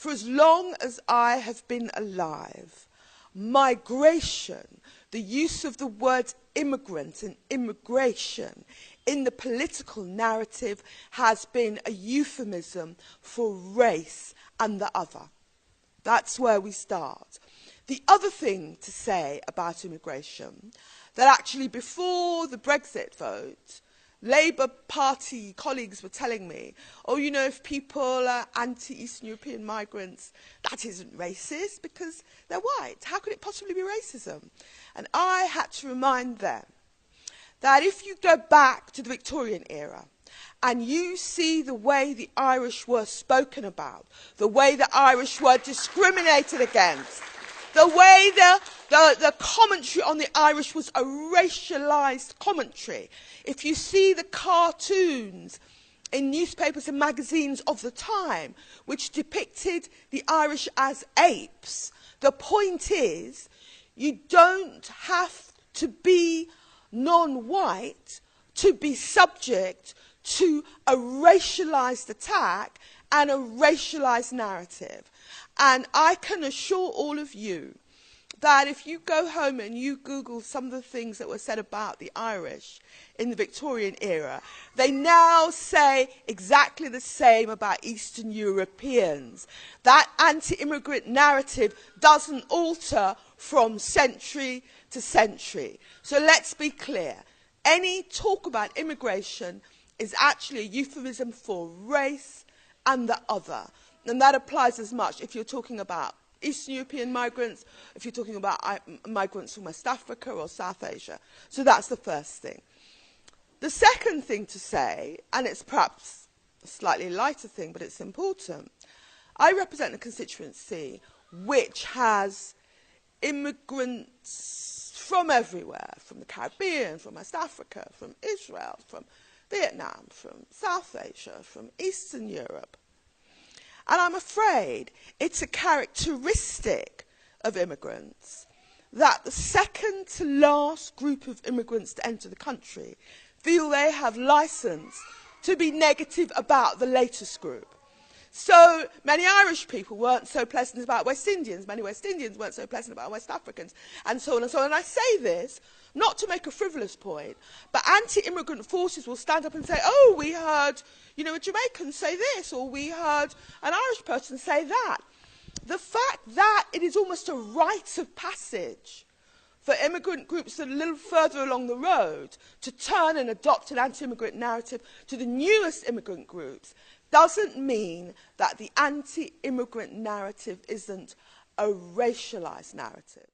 For as long as I have been alive, migration, the use of the word immigrant and immigration in the political narrative has been a euphemism for race and the other. That's where we start. The other thing to say about immigration, that actually before the Brexit vote, Labour Party colleagues were telling me, oh, you know, if people are anti-Eastern European migrants, that isn't racist because they're white. How could it possibly be racism? And I had to remind them that if you go back to the Victorian era and you see the way the Irish were spoken about, the way the Irish were discriminated against, the way the commentary on the Irish was a racialised commentary. If you see the cartoons in newspapers and magazines of the time, which depicted the Irish as apes, the point is, you don't have to be non-white to be subject to a racialised attack and a racialised narrative. And I can assure all of you that if you go home and you Google some of the things that were said about the Irish in the Victorian era, they now say exactly the same about Eastern Europeans. That anti-immigrant narrative doesn't alter from century to century. So let's be clear. Any talk about immigration is actually a euphemism for race and the other. And that applies as much if you're talking about Eastern European migrants, if you're talking about migrants from West Africa or South Asia. So that's the first thing. The second thing to say, and it's perhaps a slightly lighter thing, but it's important, I represent a constituency which has immigrants from everywhere, from the Caribbean, from West Africa, from Israel, from Vietnam, from South Asia, from Eastern Europe. And I'm afraid it's a characteristic of immigrants that the second to last group of immigrants to enter the country feel they have license to be negative about the latest group. So many Irish people weren't so pleasant about West Indians, many West Indians weren't so pleasant about West Africans, and so on and so on. And I say this not to make a frivolous point, but anti-immigrant forces will stand up and say, oh, we heard, you know, a Jamaican say this, or we heard an Irish person say that. The fact that it is almost a rite of passage for immigrant groups that are a little further along the road to turn and adopt an anti-immigrant narrative to the newest immigrant groups doesn't mean that the anti-immigrant narrative isn't a racialised narrative.